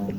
1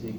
6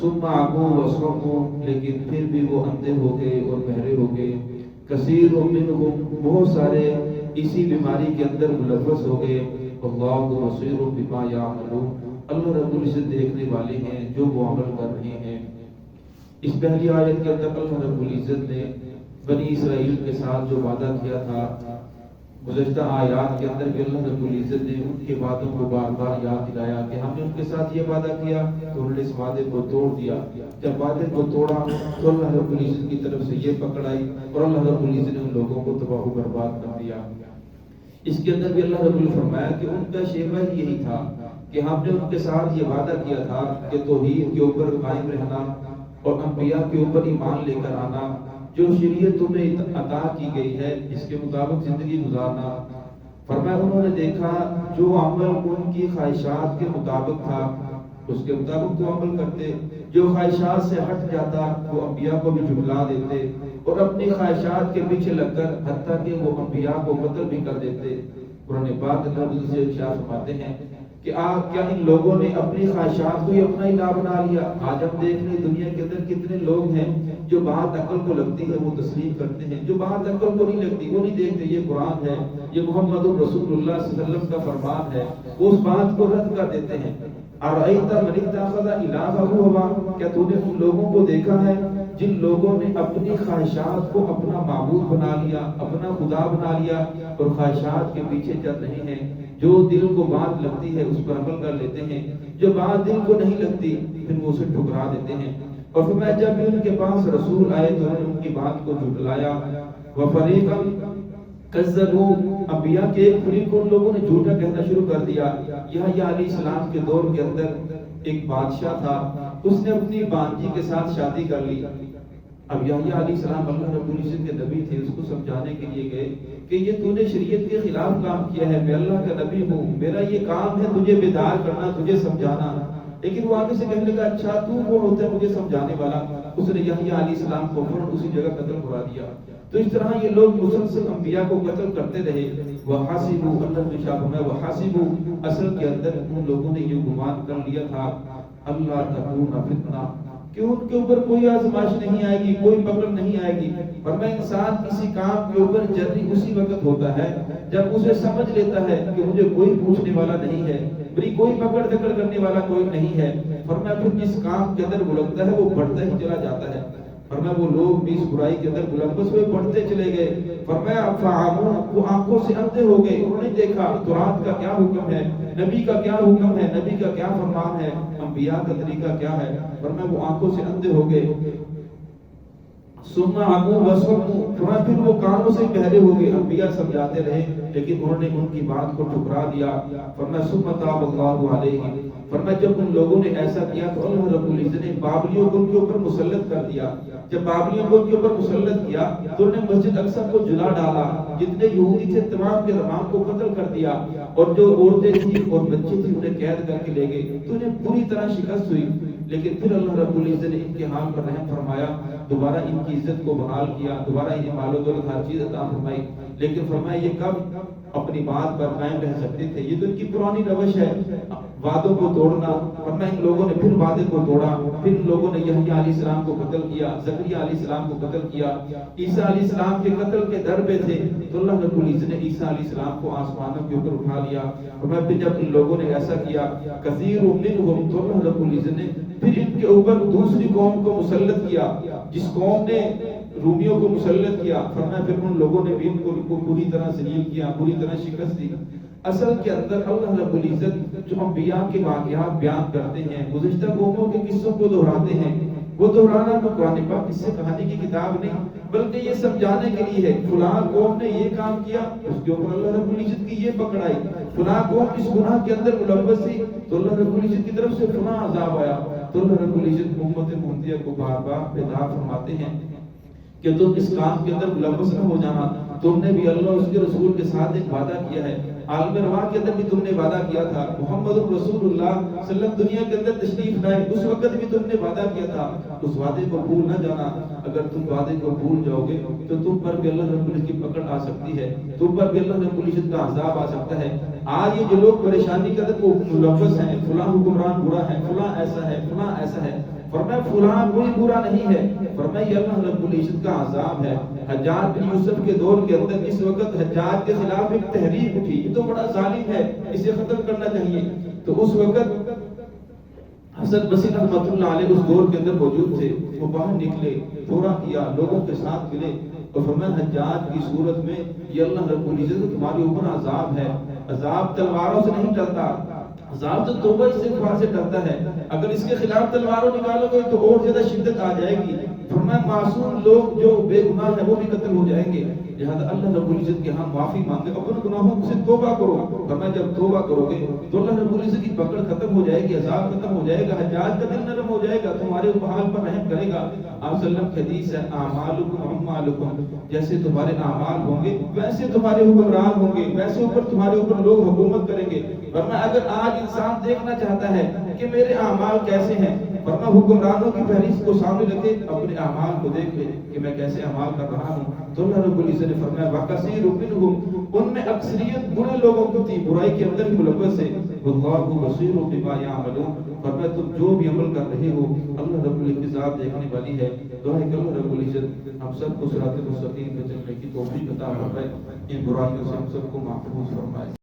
ثم عموا وصموا، لیکن پھر بھی وہ اندھے ہو گئے اور بہرے ہو گئے. کثیر منہم، بہت سارے اسی بیماری کے اندر ملوث ہو گئے. اللہ بصیر بما یعملون، اللہ رب العزت دیکھنے والے ہیں جو وہ عمل کر رہے ہیں. اس پہلی آیت کے اندر اللہ رب العزت نے بنی اسرائیل کے ساتھ جو وعدہ کیا تھا، گزشتہ آیات کے اندر بھی اللہ رب العزت نے ان کے وعدوں کو بار بار یاد دلایا کہ ہم نے ان کے ساتھ یہ وعدہ کیا تو انہوں نے اس وعدے کو توڑ دیا. جب وعدے کو توڑا تو اللہ رب العزت کی طرف سے یہ پکڑ آئی اور اللہ رب العزت نے ان لوگوں کو تباہ و برباد کر دیا. اس کے اندر بھی اللہ رب العزت نے فرمایا کہ ان کا شیوہ ہی یہی تھا کہ ہم نے ان کے ساتھ یہ وعدہ کیا تھا کہ توحید کے اوپر قائم رہنا اور انبیاء کے اوپر ایمان لے کر آنا، جو شریعت تمہیں عطا کی گئی ہے اس کے مطابق زندگی گزارنا. فرمایا انہوں نے دیکھا جو عمل ان کی خواہشات کے مطابق تھا اس کے مطابق تو عمل کرتے، جو خواہشات سے ہٹ جاتا وہ انبیاء کو بھی جھٹلا دیتے اور اپنی خواہشات کے پیچھے لگ کر حتیٰ کہ وہ انبیاء کو قتل بھی کر دیتے. قرآن پاک اللہ سے ارشاد فرماتے ہیں کہ کیا ان لوگوں نے اپنی خواہشات کو ہی اپنا الہ بنا لیا؟ آج ہم دیکھ رہے دنیا کے اندر کتنے لوگ ہیں جو بات عقل کو لگتی ہے وہ تسلیم کرتے ہیں، جو بات عقل کو نہیں لگتی وہ نہیں دیکھتے یہ قرآن ہے، یہ محمد رسول اللہ صلی اللہ علیہ وسلم کا فرمان ہے، وہ اس بات کو رد کر دیتے ہیں. ارأیت من اتخذ الہہ ہوا، کیا تو نے ان لوگوں کو دیکھا ہے جن لوگوں نے اپنی خواہشات کو اپنا معبود بنا لیا، اپنا خدا بنا لیا اور خواہشات کے پیچھے چل رہے ہیں. جو دل کو بات لگتی ہے اس پر عمل کر لیتے ہیں، جو بات دل کو نہیں لگتی پھر وہ اسے ٹھکرا دیتے ہیں. اور پھر جب بھی ان کے پاس رسول آئے تو انہوں نے ان کی بات کو جھٹلایا. وَفَرِيقًا کذبوا، انبیاء کے ایک فریق کو ان لوگوں نے جھوٹا کہنا شروع کر دیا. یحییٰ علیہ السلام کے دور کے اندر ایک بادشاہ تھا، اس نے اپنی بانجی کے ساتھ شادی کر لی. اب یحییٰ علیہ السلام اللہ رب العزت کے نبی تھے، اس کو سمجھانے کے لیے گئے کہ یہ تو نے شریعت کے خلاف کام کیا ہے، میں اللہ کا نبی ہوں، میرا یہ کام ہے تجھے بیدار کرنا، تجھے سمجھانا. لیکن وہ آگے سے کہنے لگا اچھا تو کون ہوتا ہے مجھے سمجھانے والا؟ اس نے یحییٰ علیہ السلام کو فوراً اسی جگہ قتل کرا دیا. تو اس طرح یہ لوگ مسلسل انبیاء کو قتل کرتے رہے. وَحَاسِبُوا، اللہ نے شاہ فرمایا وَحَاسِبُوا، اصل کے اندر ان لوگوں نے یہ گمان کر لیا تھا اللہ تکون فتنہ، کہ ان کے اوپر کوئی آزمائش نہیں آئے گی، کوئی پکڑ نہیں آئے گی. فرمایا انسان کسی کام کے اوپر جلدی اسی وقت ہوتا ہے جب اسے سمجھ لیتا ہے کہ مجھے کوئی پوچھنے والا نہیں ہے، میری کوئی پکڑ دکڑ کرنے والا کوئی نہیں ہے. فرمایا پھر جس کام کے اندر وہ لگتا ہے وہ بڑھتا ہی چلا جاتا ہے. فرمایا وہ لوگ بھی اس برائی کے اندر ملوث ہوئے بڑھتے چلے گئے. فرمایا فعموا، وہ آنکھوں سے اندھے ہو گئے، انہوں نے دیکھا تورات کا کیا حکم ہے، نبی کا کیا حکم ہے، نبی کا کیا فرمان ہے، انبیاء کا طریقہ کیا ہے. فرمایا وہ آنکھوں سے اندھے ہو گئے. ثم عموا وصموا، فرمایا پھر وہ کانوں سے بہرے ہو گئے. انبیاء سمجھاتے رہے لیکن انہوں نے ان کی بات کو ٹھکرا دیا. فرمایا ثم تاب اللہ علیہم، فرمایا جب ان لوگوں نے ایسا کیا تو اللہ رب العزت نے بابلیوں کو ان کے اوپر مسلط کر دیا. جب بابلیوں کو ان کے اوپر مسلط کیا تو انہوں نے مسجد اقصی کو جلا ڈالا، جتنے یہودی تھے تمام کے تمام کو قتل کر دیا اور جو عورتیں تھیں اور بچے تھے انہیں قید کر کے لے گئے. تو انہیں پوری طرح شکست ہوئی. لیکن پھر اللہ رب العزت نے ان کے حال پر رحم فرمایا، دوبارہ ان کی عزت کو بحال کیا، دوبارہ انہیں مال و دولت ہر چیز عطا فرمائی. لیکن فرمایا یہ کب اپنی بات پر قائم رہ سکتے تھے؟ یہ تو ان کی پرانی روش ہے وعدوں کو توڑنا. فرمایا ان لوگوں نے پھر وعدے کو توڑا، پھر ان لوگوں نے یحییٰ علیہ السلام کو قتل کیا، زکریا علیہ السلام کو قتل کیا. عیسیٰ علیہ السلام کے قتل کے در پہ تھے تو اللہ رب العزت نے عیسیٰ علیہ السلام کو آسمانوں کے اوپر اٹھا لیا. فرمایا پھر جب ان لوگوں نے ایسا کیا کثیر منہم، تو اللہ رب العزت نے پھر ان کے اوپر دوسری قوم کو مسلط کیا. جس قوم نے رومیوں کو مسلط کیا، فرمایا پھر ان لوگوں نے بھی ان کو پوری طرح ذلیل کیا، پوری طرح شکست دی. اصل کے اندر اللہ رب العزت جو انبیاء کے واقعات بیان کرتے ہیں، گزشتہ قوموں کے قصوں کو دہراتے ہیں، وہ دہرانا تو قرآن پاک قصے کہانی کی کتاب نہیں بلکہ یہ سمجھانے کے لیے ہے فلاں قوم نے یہ کام کیا، اس کے اوپر اللہ رب العزت کی یہ پکڑ آئی. فلاں قوم اس گناہ کے اندر ملوث تھی تو اللہ رب العزت کی طرف سے فلاں عذاب آیا. تو اللہ رب العزت امت محمدیہ کو بار بار بیدار فرماتے ہیں کہ تم اس کام کے اندر ملوث نہ ہو جانا. تم نے بھی اللہ اس کے رسول کے ساتھ ایک وعدہ کیا ہے، عالم رواح کے اندر بھی تم نے وعدہ کیا تھا، محمد رسول اللہ صلی اللہ علیہ وسلم دنیا کے اندر تشریف لائے اس وقت بھی تم نے وعدہ کیا تھا. اس وعدے کو بھول نہ جانا. اگر تم وعدے کو بھول جاؤ گے تو تم پر بھی اللہ رب العزت کی پکڑ آ سکتی ہے، تم پر بھی اللہ رب العزت کا عذاب آ سکتا ہے. آج یہ جو لوگ پریشانی کے اندر ملوث ہیں، فلاں حکمران برا ہے، فلاں ایسا ہے، فلاں ایسا ہے، فرمایا فلاں کوئی برا نہیں ہے، فرمایا یہ اللہ رب العزت کا عذاب ہے۔ حجاج بن یوسف کے دور کے اندر جس وقت حجاج کے خلاف ایک تحریک اٹھی، یہ تو بڑا ظالم ہے، اسے ختم کرنا چاہیے، تو اس وقت حسن بصری رحمۃ اللہ علیہ اس دور کے اندر موجود تھے، وہ باہر نکلے، دورہ کیا، لوگوں کے ساتھ ملے اور فرمایا حجاج کی صورت میں یہ اللہ رب العزت تمہارے اوپر عذاب ہے، عذاب تلواروں سے نہیں ٹلتا، عذاب تو توبہ استغفار سے ڈرتا ہے، اگر اس کے خلاف تلواروں نکالو گے تو اور زیادہ شدت آ جائے گی۔ فرمایا معصوم لوگ جو بے گناہ ہیں وہ بھی قتل ہو جائیں گے، لہذا اللہ رب العزت کے ہاں معافی مانگے، اپنے گناہوں سے توبہ کرو۔ فرمایا جب توبہ کرو گے تو اللہ رب العزت کی پکڑ ختم ہو جائے گی، عذاب ختم ہو جائے گا، حجاج کا دل نرم ہو جائے گا، تمہارے حال پر رحم کرے گا۔ آپ صلی اللہ علیہ وسلم کی حدیث ہے اعمالکم اعمالکم، جیسے تمہارے اعمال ہوں گے ویسے تمہارے حکمران ہوں گے، ویسے اوپر تمہارے اوپر لوگ حکومت کریں گے۔ فرمایا اگر آج انسان دیکھنا چاہتا ہے کہ میرے اعمال کیسے ہیں، فرمایا حکمرانوں کی فہرست کو سامنے رکھے، اپنے اعمال کو دیکھ لے کہ میں کیسے اعمال کر رہا ہوں، تو اللہ رب العزت نے فرمایا وَكَثِيرٌ مِّنْهُمْ، ان میں اکثریت برے لوگوں کی تھی، برائی کے اندر ہی ملوث ہے، وَاللَّهُ بَصِيرٌ بِمَا يَعْمَلُونَ، فرمایا تم جو بھی عمل کر رہے ہو اللہ رب العزت ذات دیکھنے والی ہے۔ دعا ہے کہ اللہ رب العزت ہم سب کو صراط مستقیم پہ چلنے کی توفیق عطا فرمائے، ان برائیوں سے ہم سب کو محفوظ فرمائے۔